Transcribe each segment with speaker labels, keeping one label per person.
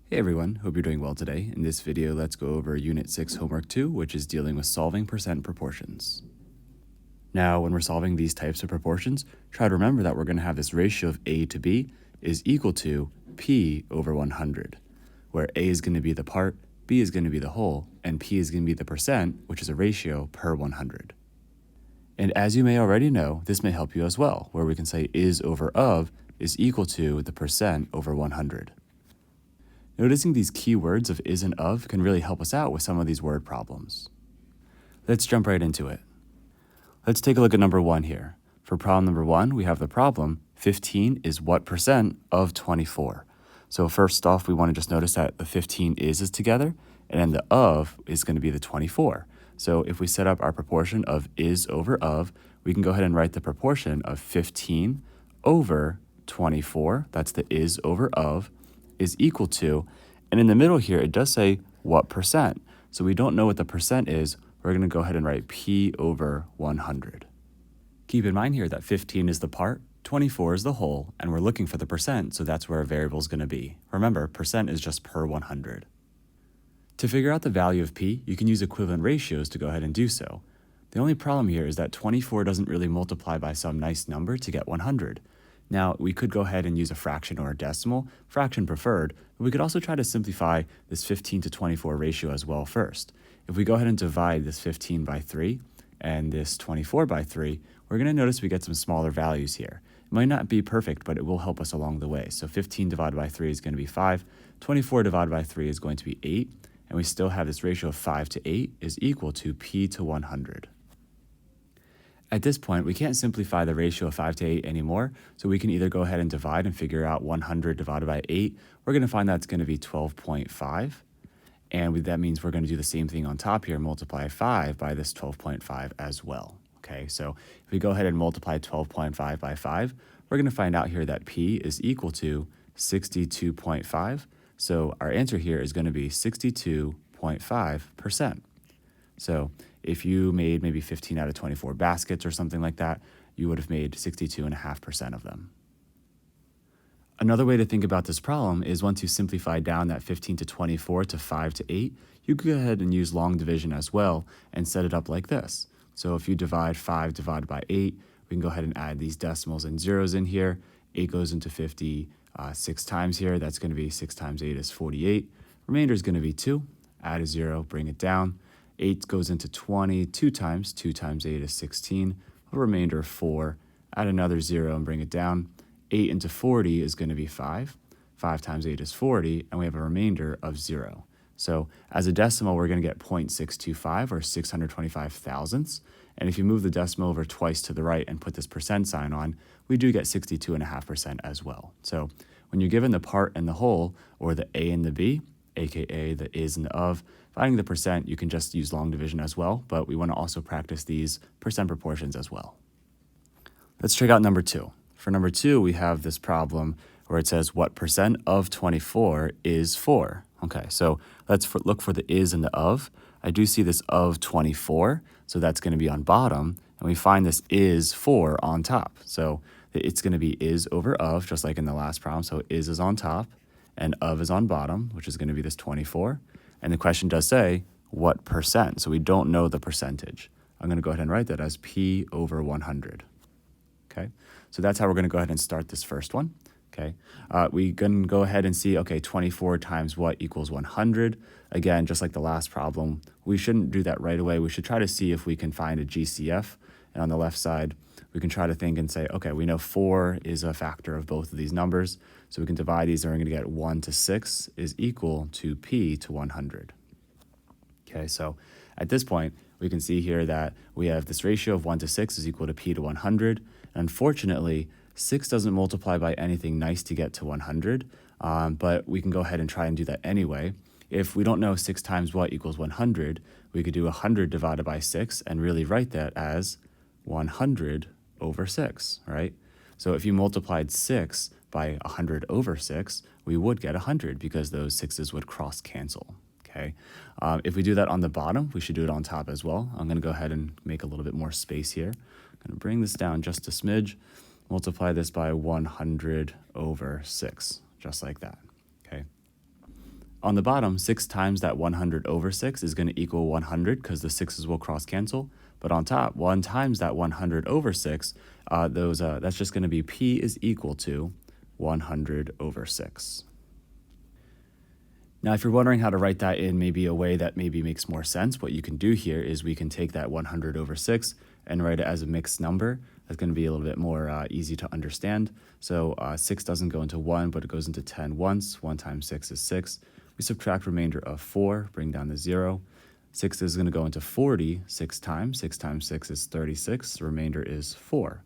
Speaker 1: Hey everyone, hope you're doing well today. In this video, let's go over Unit 6 Homework 2, which is dealing with solving percent proportions. Now, when we're solving these types of proportions, try to remember that we're going to have this ratio of A to B is equal to P over 100, where A is going to be the part, B is going to be the whole, and P is going to be the percent, which is a ratio per 100. And as you may already know, this may help you as well, where we can say is over of is equal to the percent over 100. Noticing these key words of is and of can really help us out with some of these word problems. Let's jump right into it. Let's take a look at number 1 here. For problem number 1, we have the problem, 15 is what percent of 24? So first off, we want to just notice that the 15 is together, and then the of is going to be the 24. So if we set up our proportion of is over of, we can go ahead and write the proportion of 15 over 24, that's the is over of, is equal to, and in the middle here, it does say what percent. So we don't know what the percent is. We're going to go ahead and write P over 100. Keep in mind here that 15 is the part, 24 is the whole, and we're looking for the percent, so that's where our variable is going to be. Remember, percent is just per 100. To figure out the value of P, you can use equivalent ratios to go ahead and do so. The only problem here is that 24 doesn't really multiply by some nice number to get 100. Now, we could go ahead and use a fraction or a decimal, fraction preferred, but we could also try to simplify this 15 to 24 ratio as well first. If we go ahead and divide this 15 by 3 and this 24 by 3, we're going to notice we get some smaller values here. It might not be perfect, but it will help us along the way. So 15 divided by 3 is going to be 5, 24 divided by 3 is going to be 8, and we still have this ratio of 5 to 8 is equal to P to 100. At this point, we can't simplify the ratio of 5 to 8 anymore, so we can either go ahead and divide and figure out 100 divided by 8. We're going to find that's going to be 12.5, and that means we're going to do the same thing on top here, multiply 5 by this 12.5 as well. Okay, so if we go ahead and multiply 12.5 by 5, we're going to find out here that P is equal to 62.5, so our answer here is going to be 62.5%. So if you made maybe 15 out of 24 baskets or something like that, you would have made 62.5% of them. Another way to think about this problem is once you simplify down that 15 to 24 to 5 to 8, you could go ahead and use long division as well and set it up like this. So if you divide 5 divided by 8, we can go ahead and add these decimals and zeros in here. 8 goes into 50 6 times here. That's going to be 6 times 8 is 48. Remainder is going to be 2. Add a 0, bring it down. 8 goes into 20 2 times. 2 times 8 is 16. A remainder of 4. Add another 0 and bring it down. 8 into 40 is going to be 5. 5 times 8 is 40, and we have a remainder of 0. So as a decimal, we're going to get 0.625 or 625 thousandths. And if you move the decimal over twice to the right and put this percent sign on, we do get 62.5% as well. So when you're given the part and the whole, or the A and the B, aka the is and the of, finding the percent, you can just use long division as well, but we want to also practice these percent proportions as well. Let's check out number 2. For number 2, we have this problem where it says what percent of 24 is 4. Okay, so let's look for the is and the of. I do see this of 24, so that's going to be on bottom, and we find this is 4 on top. So it's going to be is over of, just like in the last problem. So is on top, and of is on bottom, which is going to be this 24. And the question does say, what percent? So we don't know the percentage. I'm going to go ahead and write that as P over 100. Okay, so that's how we're going to go ahead and start this first one. Okay, we can go ahead and see, okay, 24 times what equals 100. Again, just like the last problem, we shouldn't do that right away. We should try to see if we can find a GCF. And on the left side, we can try to think and say, okay, we know 4 is a factor of both of these numbers. So we can divide these and we're going to get 1 to 6 is equal to P to 100. Okay, so at this point, we can see here that we have this ratio of 1 to 6 is equal to P to 100. And unfortunately, 6 doesn't multiply by anything nice to get to 100, but we can go ahead and try and do that anyway. If we don't know 6 times what equals 100, we could do 100 divided by 6 and really write that as 100 over 6, right? So if you multiplied 6 by 100 over 6, we would get 100 because those 6's would cross cancel. Okay. If we do that on the bottom, we should do it on top as well. I'm going to go ahead and make a little bit more space here. I'm going to bring this down just a smidge, multiply this by 100 over 6, just like that. Okay. On the bottom, 6 times that 100 over 6 is going to equal 100 because the 6's will cross cancel. But on top, 1 times that 100 over 6, that's just going to be P is equal to 100 over 6. Now, if you're wondering how to write that in maybe a way that maybe makes more sense, what you can do here is we can take that 100 over 6 and write it as a mixed number. That's going to be a little bit more easy to understand. So 6 doesn't go into 1, but it goes into 10 once. 1 times 6 is 6. We subtract remainder of 4, bring down the 0. 6 is going to go into 40 6 times. 6 times 6 is 36. The remainder is 4.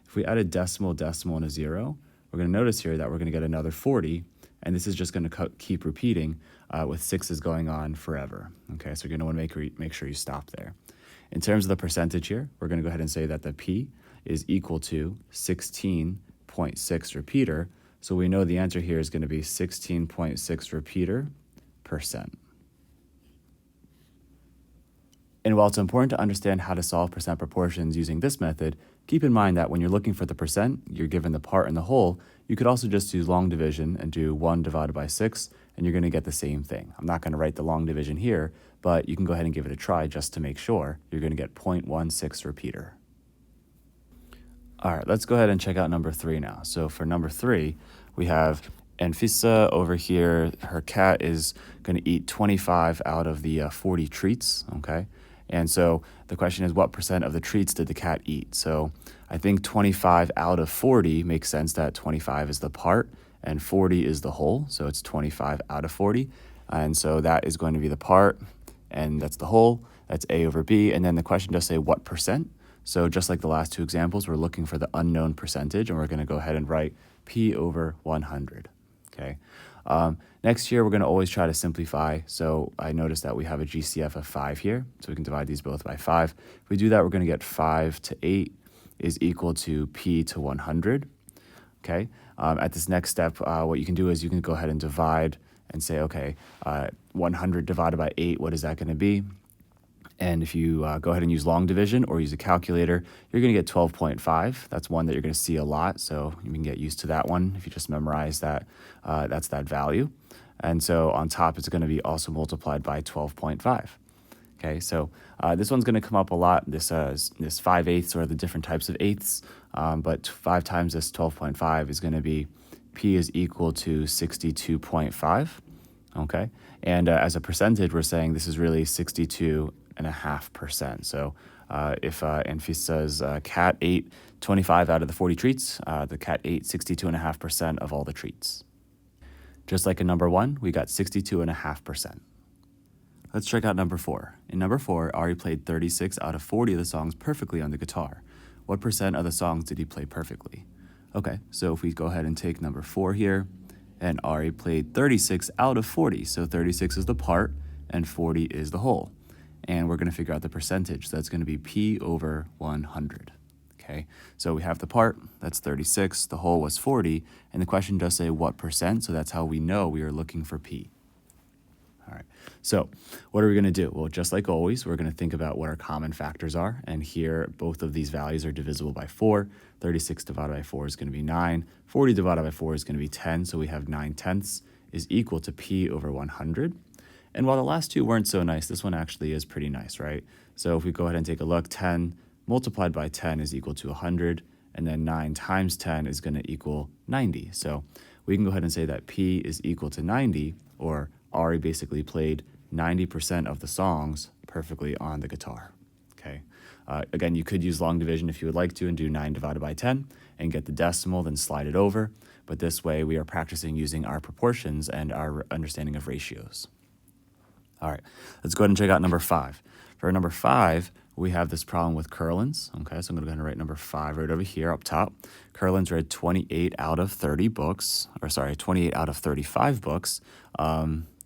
Speaker 1: If we add a decimal, and a 0, we're going to notice here that we're going to get another 40. And this is just going to keep repeating with 6's going on forever. Okay, so you're going to want to make sure you stop there. In terms of the percentage here, we're going to go ahead and say that the P is equal to 16.6 repeater. So we know the answer here is going to be 16.6 repeater percent. And while it's important to understand how to solve percent proportions using this method, keep in mind that when you're looking for the percent, you're given the part and the whole. You could also just use long division and do 1 divided by 6, and you're going to get the same thing. I'm not going to write the long division here, but you can go ahead and give it a try just to make sure. You're going to get 0.16 repeater. All right, let's go ahead and check out number 3 now. So for number 3, we have Anfisa over here. Her cat is going to eat 25 out of the 40 treats, okay? And so the question is, what percent of the treats did the cat eat? So I think 25 out of 40 makes sense that 25 is the part and 40 is the whole. So it's 25 out of 40. And so that is going to be the part and that's the whole. That's A over B. And then the question does say what percent. So just like the last two examples, we're looking for the unknown percentage and we're going to go ahead and write P over 100. Okay. Next year, we're going to always try to simplify. So I noticed that we have a GCF of 5 here. So we can divide these both by 5. If we do that, we're going to get 5 to 8 is equal to P to 100. Okay. At this next step, what you can do is you can go ahead and divide and say, okay, 100 divided by 8, what is that going to be? And if you go ahead and use long division or use a calculator, you're going to get 12.5. That's one that you're going to see a lot, so you can get used to that one if you just memorize that. That's that value. And so on top, it's going to be also multiplied by 12.5. Okay, so this one's going to come up a lot, this 5/8 or the different types of eighths, but 5 times this 12.5 is going to be P is equal to 62.5. Okay, and as a percentage, we're saying this is really 62.5%. So if Anfisa's cat ate 25 out of the 40 treats, the cat ate 62.5% of all the treats. Just like in number 1, we got 62.5%. Let's check out number 4. In number 4, Ari played 36 out of 40 of the songs perfectly on the guitar. What percent of the songs did he play perfectly? Okay, so if we go ahead and take number 4 here, and Ari played 36 out of 40. So 36 is the part, and 40 is the whole. And we're going to figure out the percentage. So that's going to be P over 100. Okay, so we have the part, that's 36, the whole was 40, and the question does say what percent, so that's how we know we are looking for P. All right, so what are we going to do? Well, just like always, we're going to think about what our common factors are, and here both of these values are divisible by 4. 36 divided by 4 is going to be 9. 40 divided by 4 is going to be 10, so we have 9/10 is equal to P over 100. And while the last two weren't so nice, this one actually is pretty nice, right? So if we go ahead and take a look, 10 multiplied by 10 is equal to 100, and then 9 times 10 is going to equal 90. So we can go ahead and say that P is equal to 90, or Ari basically played 90% of the songs perfectly on the guitar. Okay. Again, you could use long division if you would like to and do 9 divided by 10 and get the decimal, then slide it over. But this way we are practicing using our proportions and our understanding of ratios. All right, let's go ahead and check out number 5. For number 5, we have this problem with Kurlands. Okay, so I'm going to go ahead and write number 5 right over here up top. Kurlands read 28 out of 30 books, 28 out of 35 books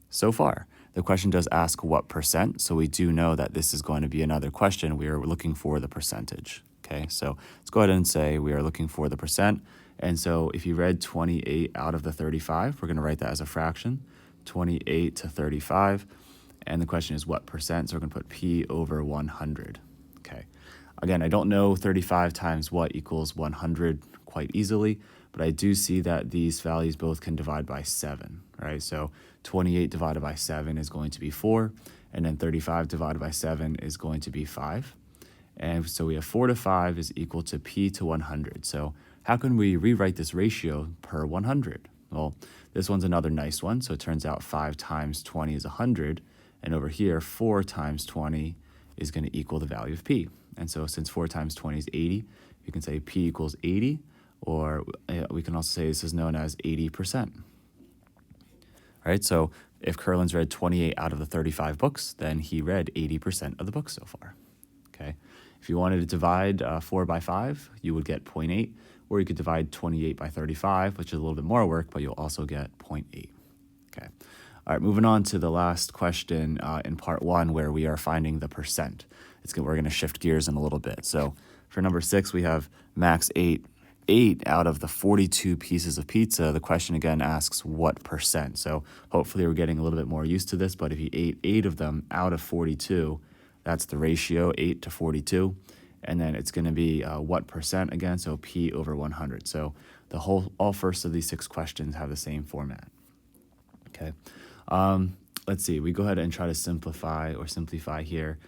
Speaker 1: so far. The question does ask what percent, so we do know that this is going to be another question. We are looking for the percentage. Okay, so let's go ahead and say we are looking for the percent. And so if you read 28 out of the 35, we're going to write that as a fraction, 28 to 35. And the question is what percent, so we're going to put P over 100. Okay, again, I don't know 35 times what equals 100 quite easily, but I do see that these values both can divide by 7, right? So 28 divided by 7 is going to be 4, and then 35 divided by 7 is going to be 5. And so we have 4 to 5 is equal to p to 100. So how can we rewrite this ratio per 100? Well, this one's another nice one. So it turns out 5 times 20 is 100. And over here, 4 times 20 is going to equal the value of p. And so since 4 times 20 is 80, you can say p equals 80, or we can also say this is known as 80%. All right, so if Curlin's read 28 out of the 35 books, then he read 80% of the books so far. Okay. If you wanted to divide 4 by 5, you would get 0.8, or you could divide 28 by 35, which is a little bit more work, but you'll also get 0.8. Okay. All right, moving on to the last question in part 1, where we are finding the percent. We're going to shift gears in a little bit. So for number 6, we have Max ate 8 out of the 42 pieces of pizza. The question again asks what percent. So hopefully we're getting a little bit more used to this, but if he ate 8 of them out of 42, that's the ratio, 8 to 42. And then it's going to be what percent again, so p over 100. So all first of these 6 questions have the same format. Okay. Let's see, we go ahead and try to simplify here.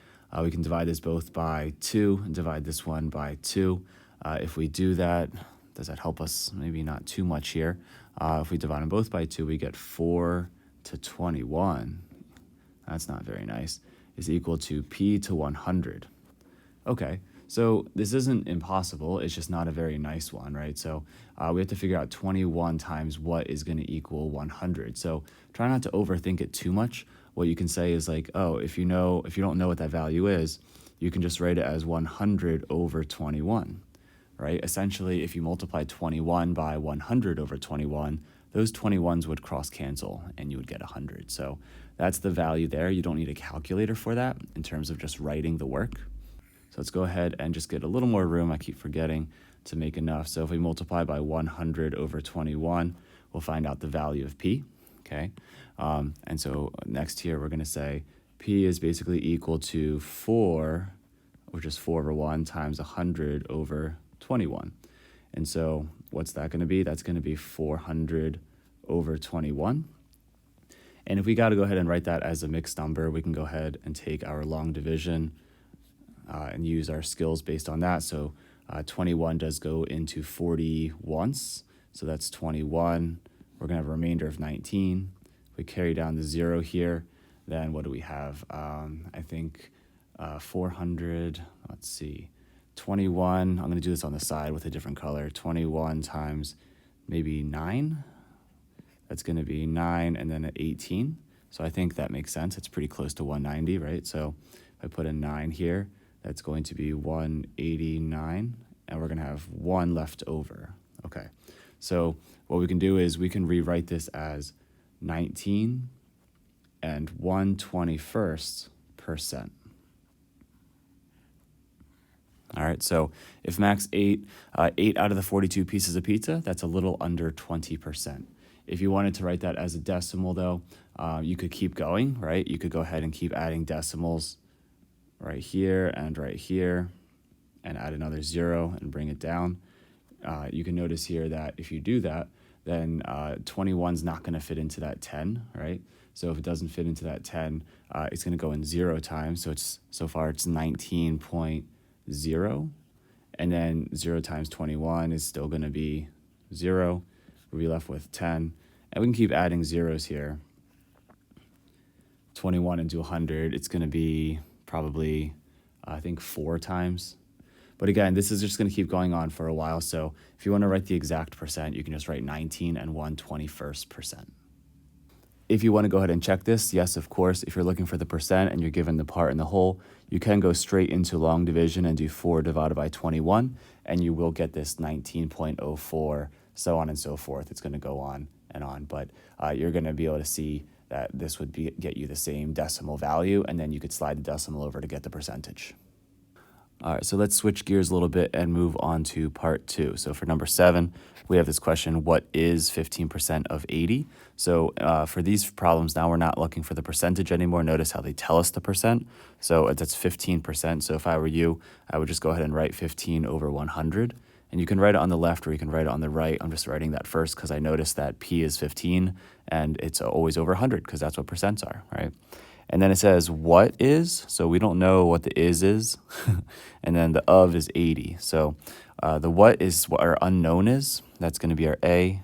Speaker 1: We can divide this both by 2 and divide this one by 2. If we do that, does that help us? Maybe not too much here. If we divide them both by 2, we get 4 to 21. That's not very nice. Is equal to p to 100. Okay, so this isn't impossible. It's just not a very nice one, right? So we have to figure out 21 times what is going to equal 100. So try not to overthink it too much. What you can say is like, oh, if you don't know what that value is, you can just write it as 100 over 21, right? Essentially, if you multiply 21 by 100 over 21, those 21s would cross cancel and you would get 100. So that's the value there. You don't need a calculator for that in terms of just writing the work. So let's go ahead and just get a little more room. I keep forgetting to make enough. So if we multiply by 100 over 21, we'll find out the value of p, okay? And so next here, we're going to say p is basically equal to 4, which is 4 over 1 times 100 over 21. And so what's that going to be? That's going to be 400 over 21. And if we got to go ahead and write that as a mixed number, we can go ahead and take our long division and use our skills based on that. So 21 does go into 40 once. So that's 21. We're going to have a remainder of 19. If we carry down the 0 here, then what do we have? I think 400, let's see, 21. I'm going to do this on the side with a different color. 21 times maybe 9. That's going to be 9 and then 18. So I think that makes sense. It's pretty close to 190, right? So if I put a 9 here, that's going to be 189, and we're going to have 1 left over. Okay, so what we can do is we can rewrite this as 19 and 1/21st percent. All right, so if Max ate 8 out of the 42 pieces of pizza, that's a little under 20%. If you wanted to write that as a decimal, though, you could keep going, right? You could go ahead and keep adding decimals right here, and add another 0 and bring it down. You can notice here that if you do that, then 21's not going to fit into that 10, right? So if it doesn't fit into that 10, it's going to go in 0 times. So far it's 19.0, and then 0 times 21 is still going to be 0. We'll be left with 10, and we can keep adding zeros here. 21 into 100, it's going to be probably, I think, 4 times. But again, this is just going to keep going on for a while. So if you want to write the exact percent, you can just write 19 and 1/21st percent. If you want to go ahead and check this, yes, of course, if you're looking for the percent and you're given the part and the whole, you can go straight into long division and do 4 divided by 21, and you will get this 19.04, so on and so forth. It's going to go on and on, but you're going to be able to see that this would get you the same decimal value, and then you could slide the decimal over to get the percentage. All right, so let's switch gears a little bit and move on to part 2. So for number 7, we have this question, what is 15% of 80? So for these problems now, we're not looking for the percentage anymore. Notice how they tell us the percent. So that's 15%. So if I were you, I would just go ahead and write 15 over 100. And you can write it on the left or you can write it on the right. I'm just writing that first because I noticed that P is 15 and it's always over 100 because that's what percents are, right? And then it says what is, so we don't know what the is. And then the of is 80. So the what is what our unknown is. That's going to be our A.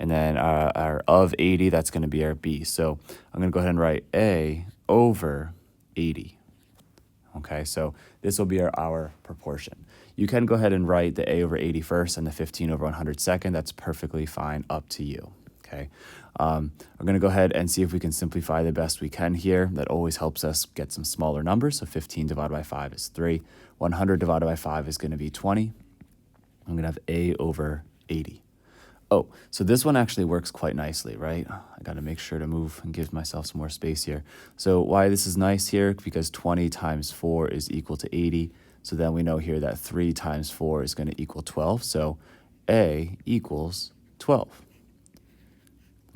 Speaker 1: And then our of 80, that's going to be our B. So I'm going to go ahead and write A over 80. Okay, so this will be our proportion. You can go ahead and write the A over 80 first and the 15 over 100 second. That's perfectly fine, up to you. Okay, we're going to go ahead and see if we can simplify the best we can here. That always helps us get some smaller numbers. So 15 divided by 5 is 3. 100 divided by 5 is going to be 20. I'm going to have A over 80. Oh, so this one actually works quite nicely, right? I got to make sure to move and give myself some more space here. So why this is nice here? Because 20 times 4 is equal to 80. So then we know here that 3 times 4 is going to equal 12. So A equals 12.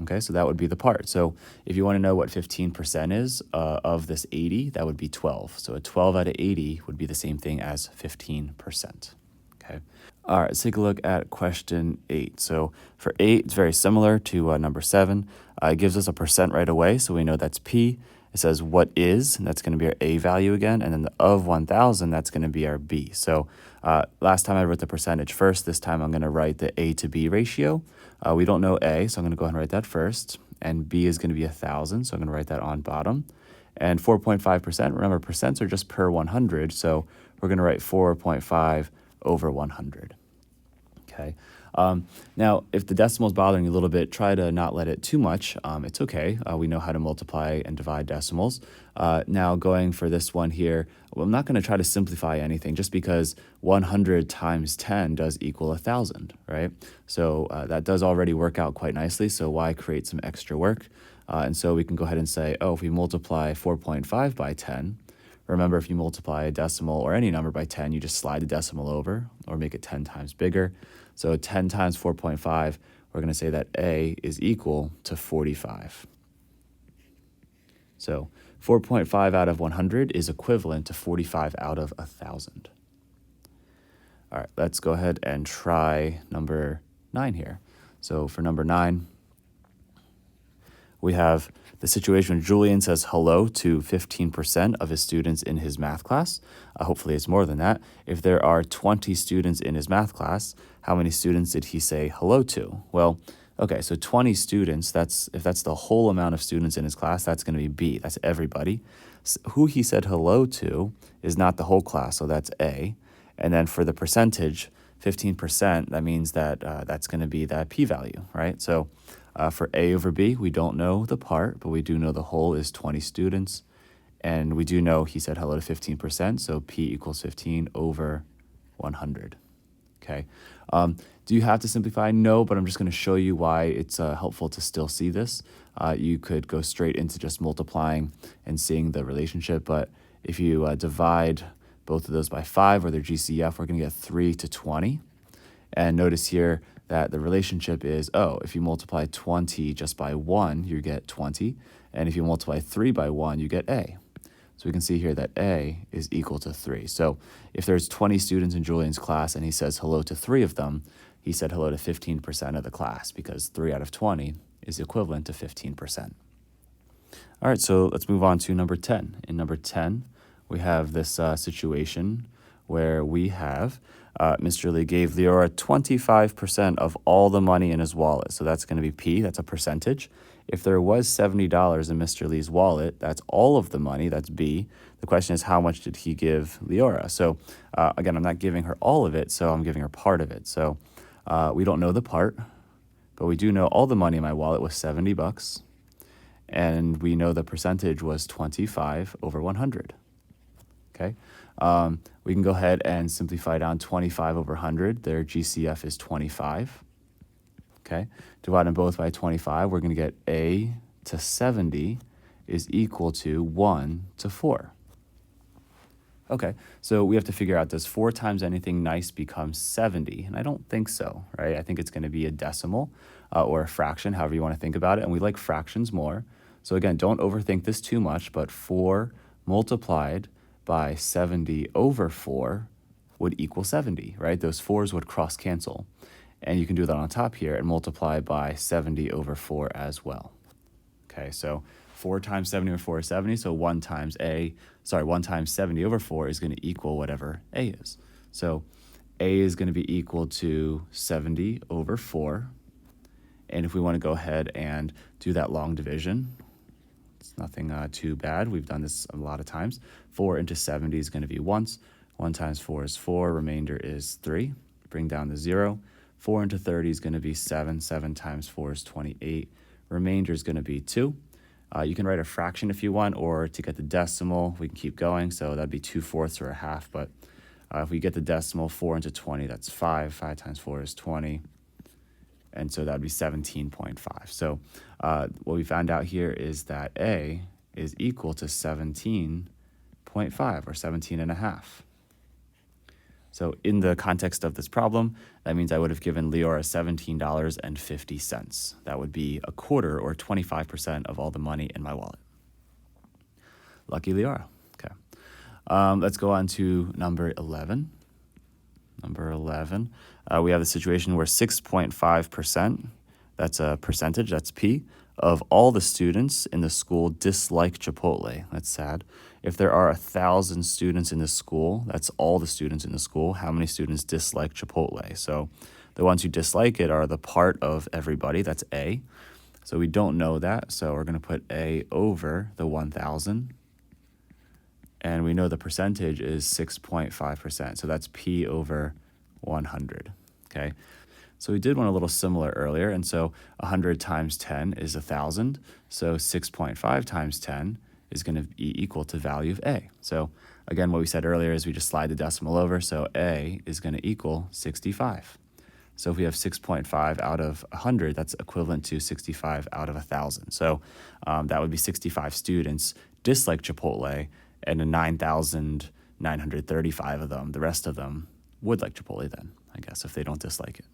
Speaker 1: Okay, so that would be the part. So if you want to know what 15% is of this 80, that would be 12. So a 12 out of 80 would be the same thing as 15%. Okay. All right, let's take a look at question 8. So for 8, it's very similar to number 7. It gives us a percent right away, so we know that's P. It says what is, and that's going to be our A value again, and then the of 1,000, that's going to be our B. So last time I wrote the percentage first. This time I'm going to write the A to B ratio. We don't know A, so I'm going to go ahead and write that first. And B is going to be 1,000, so I'm going to write that on bottom. And 4.5%, remember, percents are just per 100, so we're going to write 4.5 over 100. Okay. Now, if the decimal is bothering you a little bit, try to not let it too much. It's okay. We know how to multiply and divide decimals. Now, going for this one here, well, I'm not going to try to simplify anything just because 100 times 10 does equal 1,000, right? So that does already work out quite nicely. So why create some extra work? And so we can go ahead and say, oh, if we multiply 4.5 by 10, remember, if you multiply a decimal or any number by 10, you just slide the decimal over or make it 10 times bigger. So 10 times 4.5, we're going to say that A is equal to 45. So 4.5 out of 100 is equivalent to 45 out of 1,000. All right, let's go ahead and try number 9 here. So for number 9, we have the situation when Julian says hello to 15% of his students in his math class. Hopefully it's more than that. If there are 20 students in his math class, how many students did he say hello to? Well, okay, so 20 students, if that's the whole amount of students in his class, that's going to be B. That's everybody. So who he said hello to is not the whole class, so that's A. And then for the percentage, 15%, that means that that's going to be that p-value, right? So for A over B, we don't know the part, but we do know the whole is 20 students. And we do know he said hello to 15%, so P equals 15 over 100. Okay. Do you have to simplify? No, but I'm just going to show you why it's helpful to still see this. You could go straight into just multiplying and seeing the relationship, but if you divide both of those by 5 or their GCF, we're going to get 3 to 20. And notice here that the relationship is, if you multiply 20 just by 1, you get 20. And if you multiply 3 by 1, you get A. So we can see here that A is equal to 3. So if there's 20 students in Julian's class and he says hello to 3 of them, he said hello to 15% of the class because 3 out of 20 is equivalent to 15%. All right, so let's move on to number 10. In number 10, we have this situation where we have Mr. Lee gave Leora 25% of all the money in his wallet. So that's going to be P, that's a percentage. If there was $70 in Mr. Lee's wallet, that's all of the money, that's B. The question is, how much did he give Leora? So again, I'm not giving her all of it, so I'm giving her part of it. So we don't know the part, but we do know all the money in my wallet was $70. And we know the percentage was 25 over 100. Okay. We can go ahead and simplify down 25 over 100. Their GCF is 25. Okay. Divide them both by 25. We're going to get A to 70 is equal to 1 to 4. Okay. So we have to figure out, does 4 times anything nice become 70? And I don't think so, right? I think it's going to be a decimal or a fraction, however you want to think about it. And we like fractions more. So again, don't overthink this too much, but 4 multiplied by 70 over 4 would equal 70, right? Those 4s would cross cancel. And you can do that on top here and multiply by 70 over 4 as well. Okay, so 4 times 70 over 4 is 70, so 1 times 70 over 4 is going to equal whatever A is. So A is going to be equal to 70 over 4. And if we want to go ahead and do that long division, it's nothing too bad. We've done this a lot of times. 4 into 70 is going to be once. 1 times 4 is 4. Remainder is 3. Bring down the 0. 4 into 30 is going to be 7. 7 times 4 is 28. Remainder is going to be 2. You can write a fraction if you want, or to get the decimal, we can keep going. So that'd be 2/4 or a half. But if we get the decimal, 4 into 20, that's 5. 5 times 4 is 20. And so that'd be 17.5. So what we found out here is that A is equal to 17.5 or 17 and a half. So in the context of this problem, that means I would have given Leora $17.50. That would be a quarter or 25% of all the money in my wallet. Lucky Leora. Okay. Let's go on to number 11. Number 11, we have the situation where 6.5%, that's a percentage, that's P, of all the students in the school dislike Chipotle. That's sad. If there are 1,000 students in the school, that's all the students in the school. How many students dislike Chipotle? So the ones who dislike it are the part of everybody. That's A. So we don't know that. So we're going to put A over the 1,000. And we know the percentage is 6.5%. So that's P over 100. Okay. So we did one a little similar earlier. And so 100 times 10 is 1,000. So 6.5 times 10 is going to be equal to value of A. So again, what we said earlier is we just slide the decimal over. So A is going to equal 65. So if we have 6.5 out of 100, that's equivalent to 65 out of 1,000. So that would be 65 students dislike Chipotle, and 9,935 of them, the rest of them, would like Chipotle then, I guess, if they don't dislike it.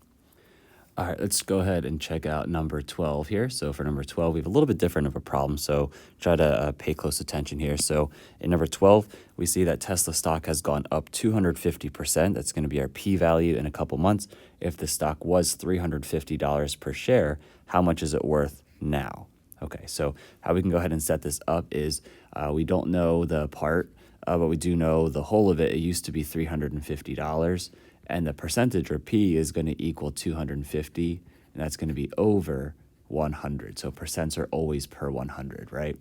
Speaker 1: All right, let's go ahead and check out number 12 here. So for number 12, we have a little bit different of a problem, so try to pay close attention here. So in number 12, we see that Tesla stock has gone up 250%. That's going to be our p-value in a couple months. If the stock was $350 per share, how much is it worth now? Okay, so how we can go ahead and set this up is we don't know the part, but we do know the whole of it. It used to be $350. And the percentage, or P, is going to equal 250, and that's going to be over 100. So percents are always per 100, right?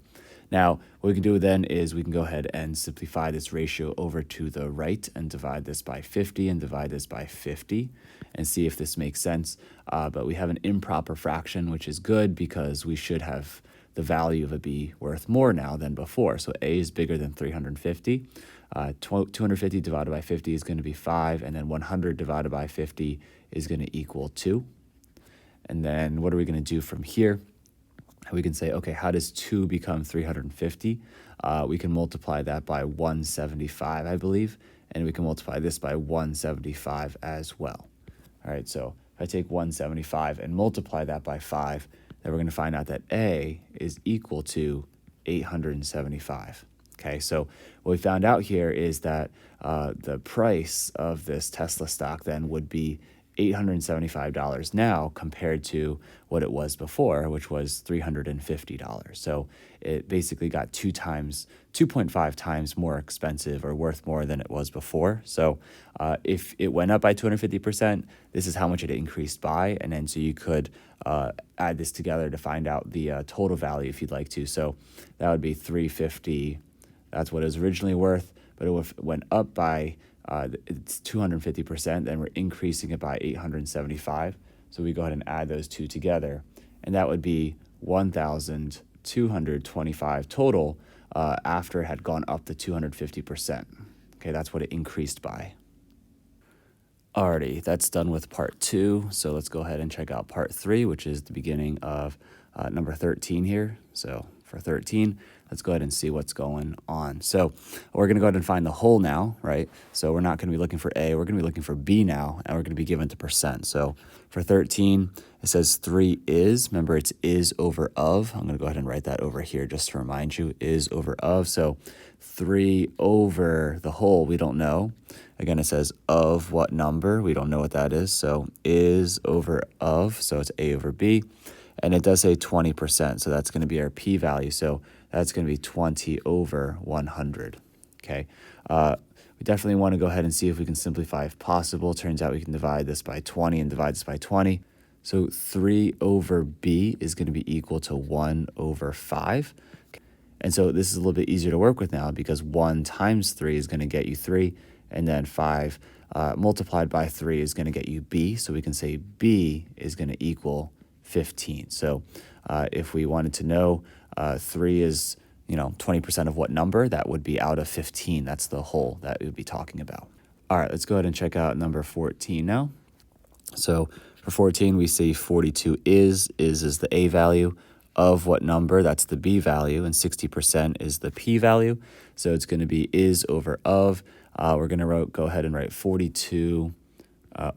Speaker 1: Now, what we can do then is we can go ahead and simplify this ratio over to the right and divide this by 50 and divide this by 50 and see if this makes sense. But we have an improper fraction, which is good because we should have the value of it be worth more now than before. So A is bigger than 350. 250 divided by 50 is going to be 5, and then 100 divided by 50 is going to equal 2. And then what are we going to do from here? We can say, okay, how does 2 become 350? We can multiply that by 175, I believe, and we can multiply this by 175 as well. All right, so if I take 175 and multiply that by 5, then we're going to find out that A is equal to 875. Okay, so what we found out here is that the price of this Tesla stock then would be $875 now compared to what it was before, which was $350. So it basically got 2.5 times more expensive or worth more than it was before. So if it went up by 250%, this is how much it increased by. And then so you could add this together to find out the total value if you'd like to. So that would be 350. That's what it was originally worth, but it went up by it's 250%, then we're increasing it by 875. So we go ahead and add those two together, and that would be 1,225 total after it had gone up to 250%. Okay, that's what it increased by. Alrighty, that's done with part 2. So let's go ahead and check out part 3, which is the beginning of number 13 here. So for 13. Let's go ahead and see what's going on. So we're going to go ahead and find the whole now, right? So we're not going to be looking for A, we're going to be looking for B now, and we're going to be given the percent. So for 13, it says 3 is, remember it's is over of. I'm going to go ahead and write that over here just to remind you, is over of. So 3 over the whole, we don't know. Again, it says of what number, we don't know what that is. So is over of, so it's A over B. And it does say 20%, so that's going to be our p-value. So that's going to be 20 over 100, okay? We definitely want to go ahead and see if we can simplify if possible. Turns out we can divide this by 20 and divide this by 20. So 3 over b is going to be equal to 1 over 5. And so this is a little bit easier to work with now because 1 times 3 is going to get you 3, and then 5 multiplied by 3 is going to get you b. So we can say b is going to equal 15. So if we wanted to know 3 is, 20% of what number, that would be out of 15. That's the whole that we would be talking about. All right, let's go ahead and check out number 14 now. So for 14, we see 42 is the A value. Of what number, that's the B value, and 60% is the P value. So it's going to be is over of. We're going to go ahead and write 42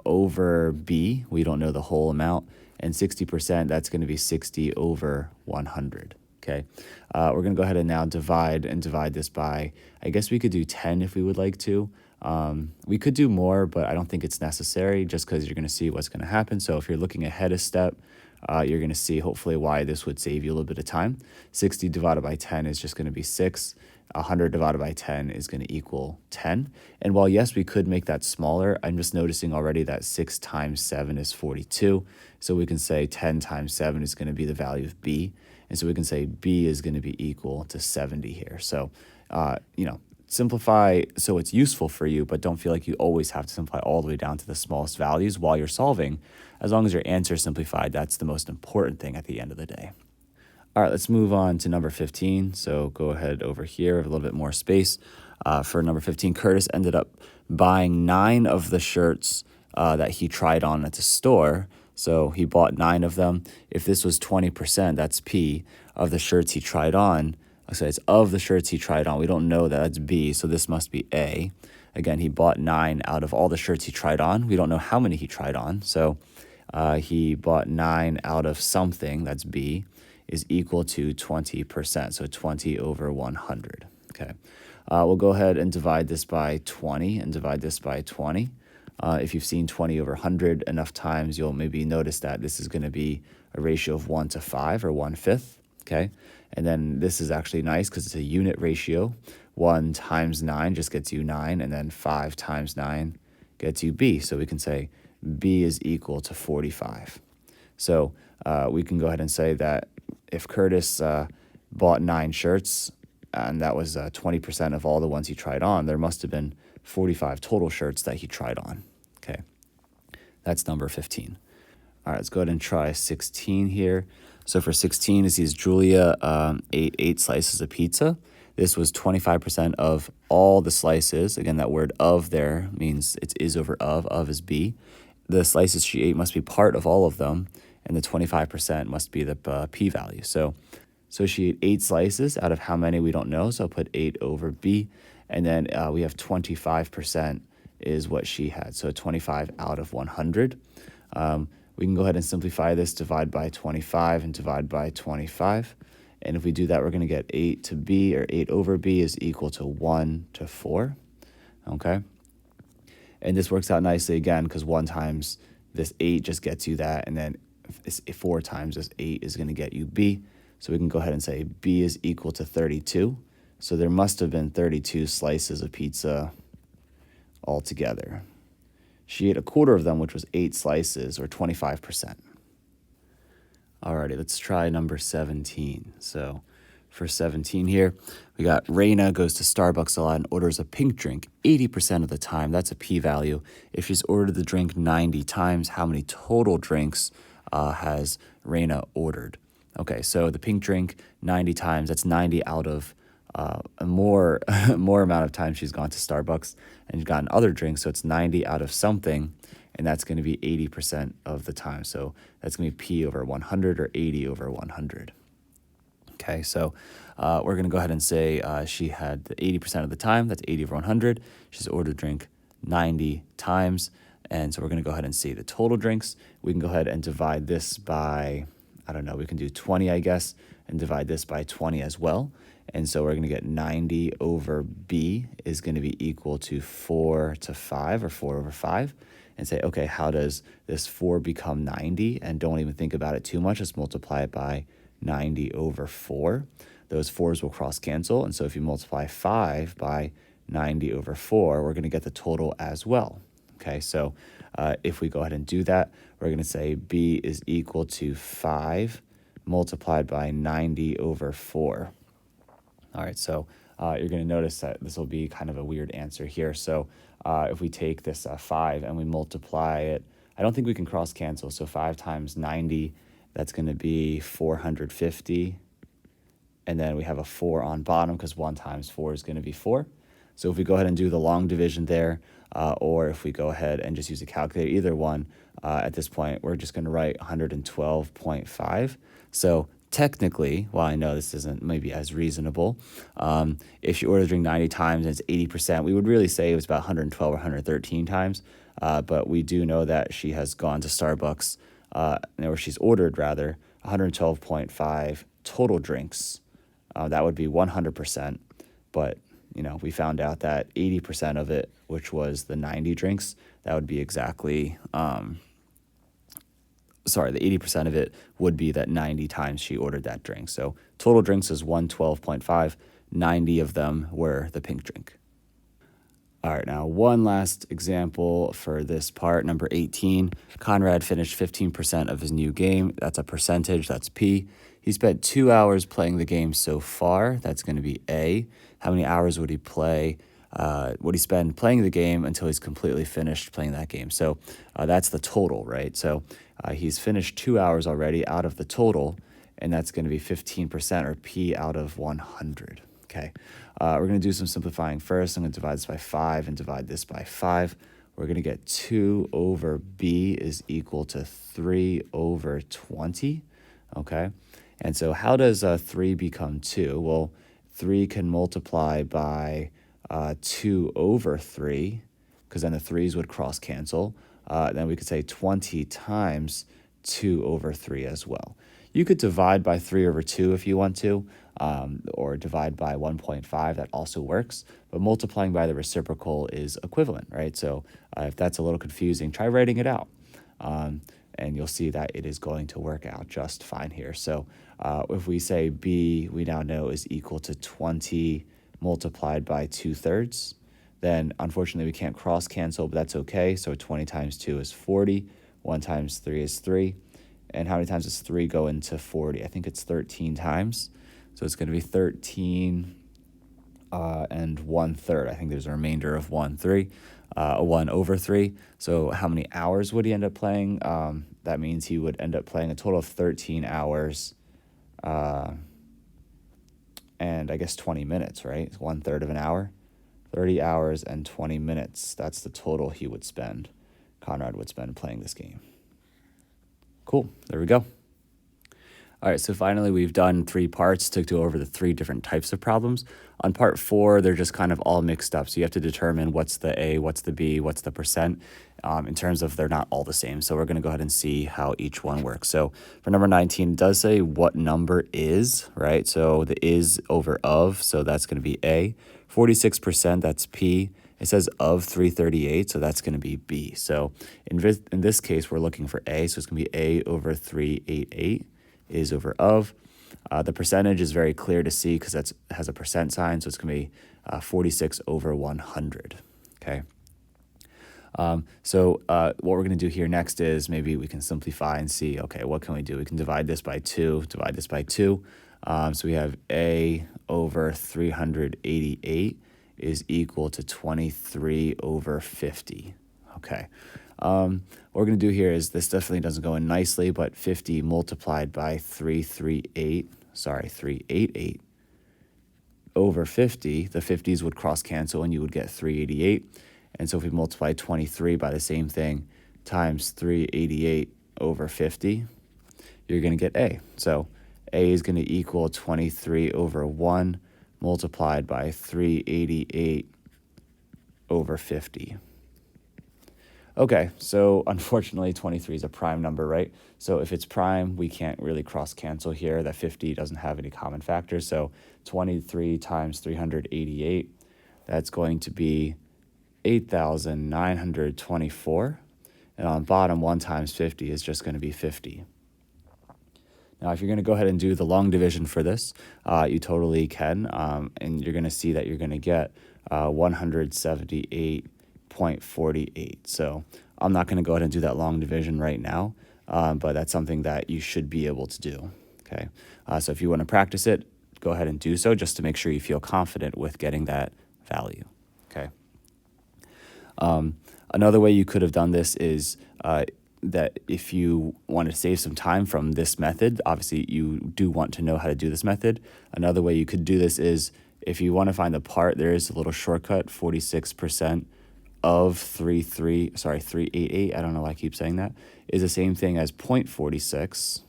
Speaker 1: over B. We don't know the whole amount. And 60%, that's going to be 60 over 100. Okay, we're going to go ahead and now divide this by, I guess we could do 10 if we would like to. We could do more, but I don't think it's necessary just because you're going to see what's going to happen. So if you're looking ahead a step, you're going to see hopefully why this would save you a little bit of time. 60 divided by 10 is just going to be 6. 100 divided by 10 is going to equal 10. And while, yes, we could make that smaller, I'm just noticing already that 6 times 7 is 42. So we can say 10 times 7 is going to be the value of B. And so we can say B is going to be equal to 70 here. So, simplify so it's useful for you, but don't feel like you always have to simplify all the way down to the smallest values while you're solving. As long as your answer is simplified, that's the most important thing at the end of the day. All right, let's move on to number 15. So go ahead over here, a little bit more space. For number 15, Curtis ended up buying 9 of the shirts that he tried on at the store. So he bought 9 of them. If this was 20%, that's P, of the shirts he tried on. So it's of the shirts he tried on. We don't know that. That's B, so this must be A. Again, he bought 9 out of all the shirts he tried on. We don't know how many he tried on. So he bought 9 out of something, that's B, is equal to 20%. So 20 over 100. Okay. We'll go ahead and divide this by 20 and divide this by 20. If you've seen 20 over 100 enough times, you'll maybe notice that this is going to be a ratio of 1 to 5 or 1/5. Okay. And then this is actually nice because it's a unit ratio. 1 times 9 just gets you 9, and then 5 times 9 gets you B. So we can say B is equal to 45. So we can go ahead and say that if Curtis bought 9 shirts, and that was 20% of all the ones he tried on, there must have been 45 total shirts that he tried on. Okay, that's number 15. All right, let's go ahead and try 16 here. So for 16, it says Julia ate 8 slices of pizza. This was 25% of all the slices. Again, that word of there means it's is over of is B. The slices she ate must be part of all of them, and the 25% must be the p-value. So she ate 8 slices out of how many we don't know, so I'll put 8 over B. And then we have 25% is what she had, so 25 out of 100. We can go ahead and simplify this, divide by 25 and divide by 25. And if we do that, we're going to get 8 to B, or 8 over B is equal to 1 to 4, okay? And this works out nicely again because 1 times this 8 just gets you that, and then 4 times this 8 is going to get you B. So we can go ahead and say B is equal to 32. So there must have been 32 slices of pizza altogether. She ate a quarter of them, which was 8 slices, or 25%. Alrighty, let's try number 17. So for 17 here, we got Raina goes to Starbucks a lot and orders a pink drink 80% of the time. That's a p-value. If she's ordered the drink 90 times, how many total drinks has Raina ordered? Okay, so the pink drink 90 times, that's 90 out of a more amount of times she's gone to Starbucks and she's gotten other drinks, so it's 90 out of something, and that's going to be 80% of the time. So that's going to be P over 100 or 80 over 100. Okay, so we're going to go ahead and say she had the 80% of the time. That's 80 over 100. She's ordered a drink 90 times. And so we're going to go ahead and see the total drinks. We can go ahead and divide this by, I don't know, we can do 20, I guess, and divide this by 20 as well. And so we're going to get 90 over B is going to be equal to 4 to 5, or 4 over 5. And say, okay, how does this 4 become 90? And don't even think about it too much. Just multiply it by 90 over 4. Those 4s will cross cancel. And so if you multiply 5 by 90 over 4, we're going to get the total as well. Okay, so if we go ahead and do that, we're going to say B is equal to 5 multiplied by 90 over 4. All right, so you're going to notice that this will be kind of a weird answer here. So if we take this 5 and we multiply it, I don't think we can cross cancel. So 5 times 90, that's going to be 450. And then we have a 4 on bottom because 1 times 4 is going to be 4. So if we go ahead and do the long division there, or if we go ahead and just use a calculator, either one, at this point, we're just going to write 112.5. So technically, while I know this isn't maybe as reasonable, if she ordered a drink 90 times and it's 80%, we would really say it was about 112 or 113 times. But we do know that she has gone to Starbucks, or she's ordered, rather, 112.5 total drinks. That would be 100%. But we found out that 80% of it, which was the 90 drinks, that would be exactly, the 80% of it would be that 90 times she ordered that drink. So total drinks is 112.5. 90 of them were the pink drink. All right, now one last example for this part, number 18. Conrad finished 15% of his new game. That's a percentage, that's P. He spent 2 hours playing the game so far. That's going to be A. How many hours would he play? Would he spend playing the game until he's completely finished playing that game? So that's the total, right? So he's finished 2 hours already out of the total, and that's going to be 15%, or P out of 100. Okay, we're going to do some simplifying first. I'm going to divide this by 5 and divide this by 5. We're going to get 2 over B is equal to 3 over 20. Okay, and so how does 3 become 2? Well, 3 can multiply by 2 over 3, because then the 3's would cross cancel. Then we could say 20 times 2 over 3 as well. You could divide by 3 over 2 if you want to, or divide by 1.5. That also works. But multiplying by the reciprocal is equivalent, right? So if that's a little confusing, try writing it out. And you'll see that it is going to work out just fine here. So if we say B, we now know is equal to 20 multiplied by 2/3, then unfortunately we can't cross cancel, but that's okay. So 20 times 2 is 40. 1 times 3 is 3. And how many times does 3 go into 40? I think it's 13 times. So it's going to be 13 and 1/3. I think there's a remainder of 1 over 3. So how many hours would he end up playing? That means he would end up playing a total of 13 hours and I guess 20 minutes, right? It's 1/3 of an hour. 30 hours and 20 minutes. That's the total he would spend, Conrad would spend playing this game. Cool, there we go. All right, so finally we've done 3 parts to go over the 3 different types of problems. On part 4, they're just kind of all mixed up. So you have to determine what's the A, what's the B, what's the percent, in terms of they're not all the same. So we're going to go ahead and see how each one works. So for number 19, it does say what number is, right? So the is over of, so that's going to be A. 46%, that's P. It says of 338, so that's going to be B. So in this case, we're looking for A, so it's going to be A over 388. Is over of. The percentage is very clear to see because it has a percent sign, so it's going to be 46 over 100. Okay. So what we're going to do here next is maybe we can simplify and see, okay, what can we do? We can divide this by 2, divide this by 2. So we have A over 388 is equal to 23 over 50. Okay. What we're going to do here is this definitely doesn't go in nicely, but 50 multiplied by 388 over 50, the 50s would cross cancel and you would get 388. And so if we multiply 23 by the same thing times 388 over 50, you're going to get A. So A is going to equal 23 over 1 multiplied by 388 over 50. Okay, so unfortunately 23 is a prime number, right? So if it's prime, we can't really cross cancel here. That 50 doesn't have any common factors. So 23 times 388, that's going to be 8,924. And on bottom, 1 times 50 is just going to be 50. Now, if you're going to go ahead and do the long division for this, you totally can, and you're going to see that you're going to get 178.48. So I'm not going to go ahead and do that long division right now, but that's something that you should be able to do. Okay, so if you want to practice it, go ahead and do so just to make sure you feel confident with getting that value. Okay. Another way you could have done this is that if you want to save some time from this method, obviously you do want to know how to do this method. Another way you could do this is if you want to find the part, there is a little shortcut, 46% of 388, I don't know why I keep saying that, is the same thing as 0.46,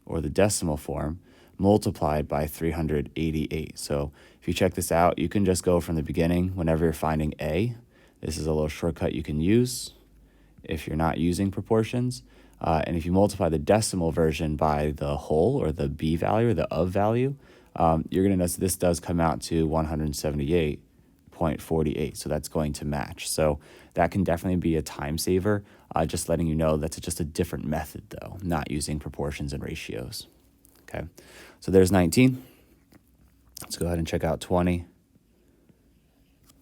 Speaker 1: or the decimal form, multiplied by 388. So if you check this out, you can just go from the beginning whenever you're finding A. This is a little shortcut you can use if you're not using proportions. And if you multiply the decimal version by the whole, or the B value, or the of value, you're going to notice this does come out to 178.48. So that's going to match. So that can definitely be a time saver. Just letting you know that's just a different method, though, not using proportions and ratios. Okay, so there's 19. Let's go ahead and check out 20.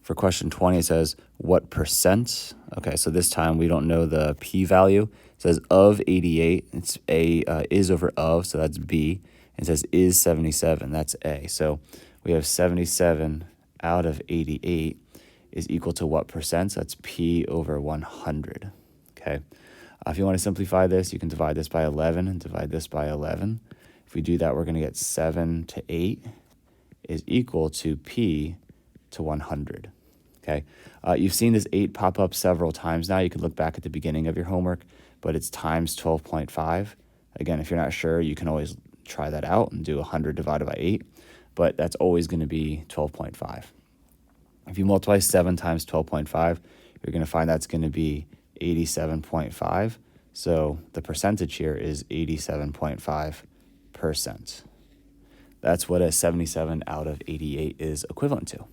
Speaker 1: For question 20, it says, what percent? Okay, so this time we don't know the p-value. It says of 88, it's A is over of, so that's B. And it says is 77, that's A. So we have 77 out of 88 is equal to what percent? So that's P over 100, okay? If you want to simplify this, you can divide this by 11 and divide this by 11. If we do that, we're going to get 7 to 8 is equal to P to 100. Okay, you've seen this 8 pop up several times now. You can look back at the beginning of your homework, but it's times 12.5. Again, if you're not sure, you can always try that out and do 100 divided by 8, but that's always going to be 12.5. If you multiply 7 times 12.5, you're going to find that's going to be 87.5. So the percentage here is 87.5%. That's what a 77 out of 88 is equivalent to.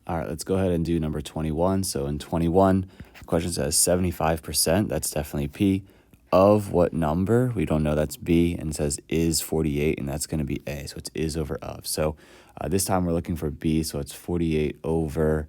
Speaker 1: All right, let's go ahead and do number 21. So in 21, the question says 75%, that's definitely P. Of what number? We don't know, that's B. And it says is 48, and that's going to be A. So it's is over of. So this time we're looking for B, so it's 48 over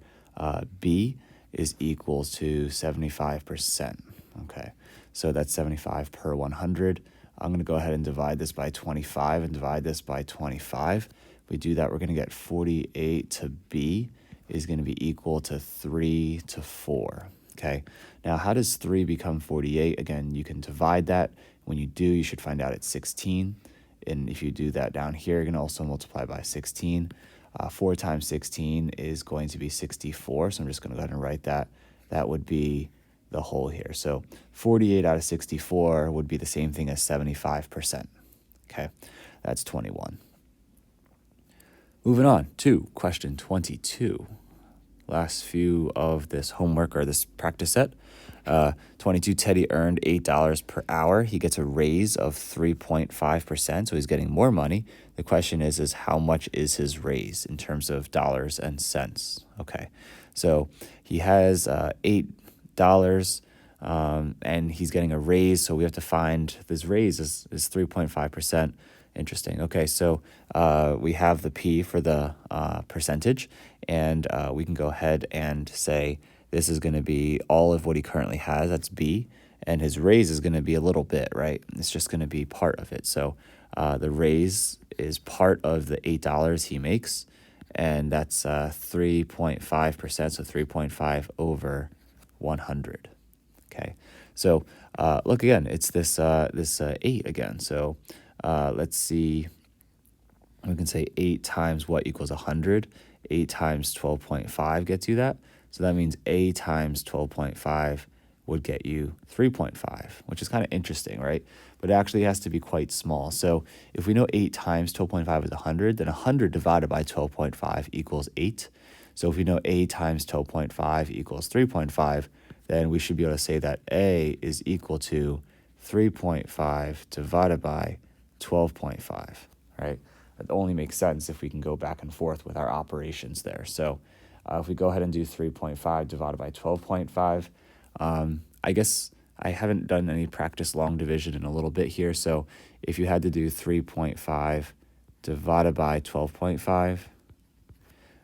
Speaker 1: B is equal to 75%. Okay, so that's 75 per 100. I'm going to go ahead and divide this by 25 and divide this by 25. If we do that, we're going to get 48 to B is going to be equal to 3 to 4. Okay, now how does 3 become 48? Again, you can divide that. When you do, you should find out it's 16. And if you do that down here, you're going to also multiply by 16. 4 times 16 is going to be 64. So I'm just going to go ahead and write that. That would be the whole here. So 48 out of 64 would be the same thing as 75%. Okay, that's 21. Moving on to question 22. Last few of this homework or this practice set. 22, Teddy earned $8 per hour. He gets a raise of 3.5%, so he's getting more money. The question is how much is his raise in terms of dollars and cents? Okay, so he has $8 and he's getting a raise, so we have to find this raise is 3.5%. Interesting. Okay, so we have the P for the percentage, and we can go ahead and say this is going to be all of what he currently has. That's B, and his raise is going to be a little bit, right? It's just going to be part of it. So the raise is part of the $8 he makes, and that's 3.5%, so 3.5 over 100. Okay, so look again, it's this 8 again. So let's see, we can say 8 times what equals 100. 8 times 12.5 gets you that. So that means A times 12.5 would get you 3.5, which is kind of interesting, right? But it actually has to be quite small. So if we know 8 times 12.5 is 100, then 100 divided by 12.5 equals 8. So if we know A times 12.5 equals 3.5, then we should be able to say that A is equal to 3.5 divided by 12.5, right? That only makes sense if we can go back and forth with our operations there. So if we go ahead and do 3.5 divided by 12.5, I guess I haven't done any practice long division in a little bit here. So if you had to do 3.5 divided by 12.5,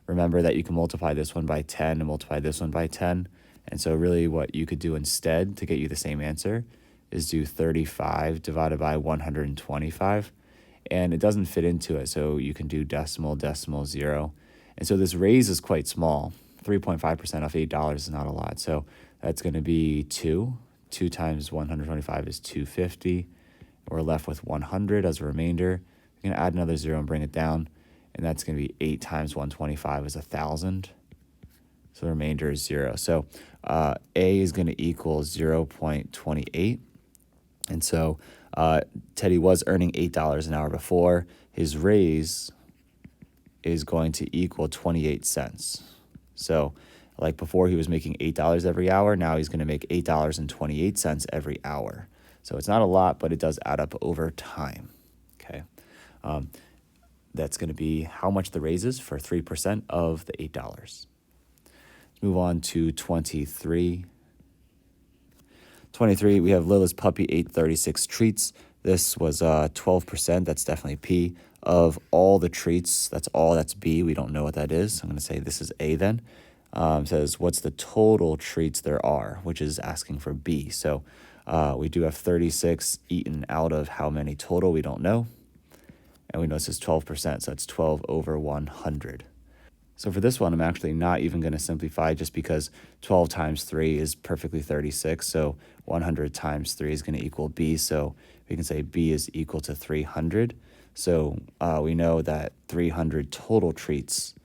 Speaker 1: remember that you can multiply this one by 10 and multiply this one by 10. And so really what you could do instead to get you the same answer is do 35 divided by 125. And it doesn't fit into it, so you can do decimal, decimal, 0. And so this raise is quite small. 3.5% off $8 is not a lot. So that's going to be 2. 2 times 125 is 250. We're left with 100 as a remainder. We're going to add another 0 and bring it down. And that's going to be 8 times 125 is 1,000. So the remainder is 0. So A is going to equal 0.28. And so Teddy was earning $8 an hour before. His raise is going to equal 28 cents. So like before he was making $8 every hour, now he's going to make $8.28 every hour. So it's not a lot, but it does add up over time. Okay. That's going to be how much the raise is for 3% of the $8. Let's move on to 23. 23, we have Lila's puppy ate 36 treats. This was 12%. That's definitely P. Of all the treats, that's B. We don't know what that is. I'm going to say this is A then. It says, what's the total treats there are, which is asking for B. So we do have 36 eaten out of how many total, we don't know. And we know this is 12%, so it's 12 over 100. So for this one, I'm actually not even going to simplify just because 12 times 3 is perfectly 36. So 100 times 3 is going to equal B. So we can say B is equal to 300. So we know that 300 total treats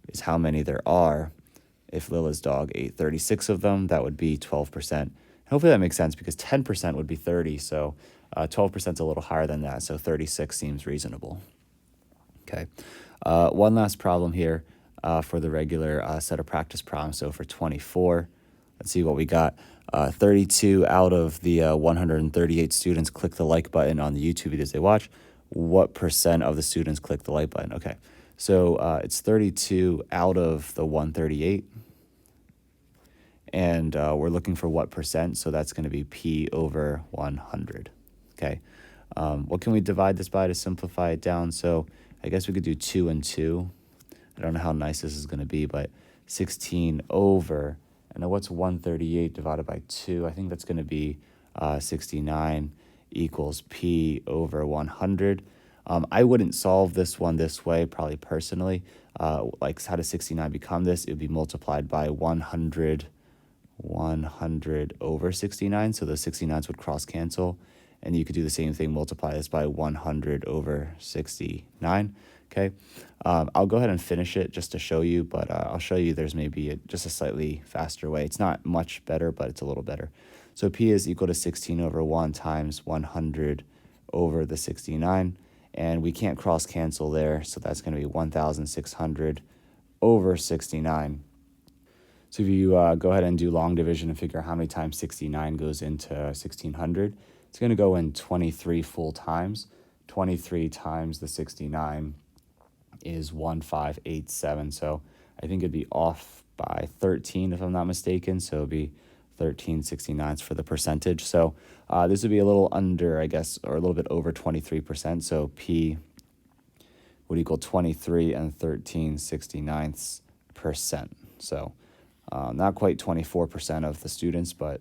Speaker 1: is how many there are. If Lila's dog ate 36 of them, that would be 12%. Hopefully that makes sense because 10% would be 30. So 12% is a little higher than that. So 36 seems reasonable. Okay. One last problem here. For the regular set of practice problems. So for 24, let's see what we got. 32 out of the 138 students click the like button on the YouTube videos they watch. What percent of the students click the like button? Okay, so it's 32 out of the 138. And we're looking for what percent, so that's going to be P over 100. Okay, what can we divide this by to simplify it down? So I guess we could do 2 and 2. I don't know how nice this is going to be, but 16 over, and what's 138 divided by 2? I think that's going to be 69 equals P over 100. I wouldn't solve this one this way, probably personally. Like how does 69 become this? It would be multiplied by 100 over 69, so the 69s would cross cancel. And you could do the same thing, multiply this by 100 over 69. Okay, I'll go ahead and finish it just to show you, but I'll show you there's maybe just a slightly faster way. It's not much better, but it's a little better. So P is equal to 16 over 1 times 100 over the 69, and we can't cross cancel there, so that's going to be 1,600 over 69. So if you go ahead and do long division and figure out how many times 69 goes into 1,600, it's going to go in 23 full times. 23 times the 69 is 1587. So I think it'd be off by 13 if I'm not mistaken. So it'd be 13/69 for the percentage. So this would be a little under, I guess, or a little bit over 23%. So P would equal 23 and 13/69%. So not quite 24% of the students, but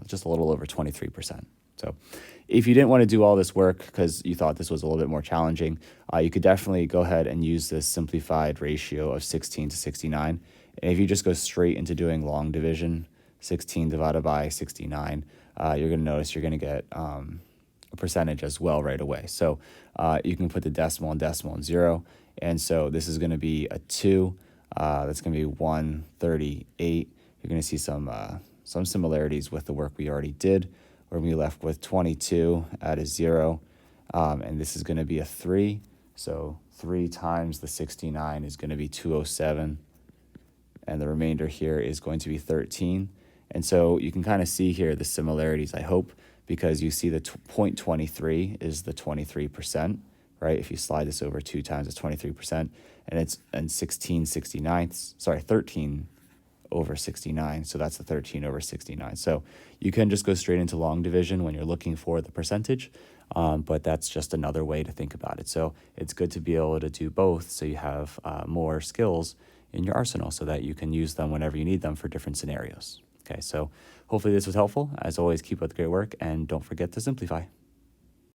Speaker 1: just a little over 23%. So if you didn't want to do all this work because you thought this was a little bit more challenging, you could definitely go ahead and use this simplified ratio of 16 to 69. And if you just go straight into doing long division, 16 divided by 69, you're going to notice you're going to get a percentage as well right away. So you can put the decimal and 0. And so this is going to be a 2. That's going to be 138. You're going to see some some similarities with the work we already did. We're going to be left with 22 add a 0, and this is going to be a 3. So 3 times the 69 is going to be 207, and the remainder here is going to be 13. And so you can kind of see here the similarities, I hope, because you see the 0.23 is the 23%, right? If you slide this over 2 times, it's 23%, and it's 13 over 69, so that's the 13 over 69. So you can just go straight into long division when you're looking for the percentage, but that's just another way to think about it. So it's good to be able to do both so you have more skills in your arsenal so that you can use them whenever you need them for different scenarios. Okay, so hopefully this was helpful. As always, keep up the great work, and don't forget to simplify.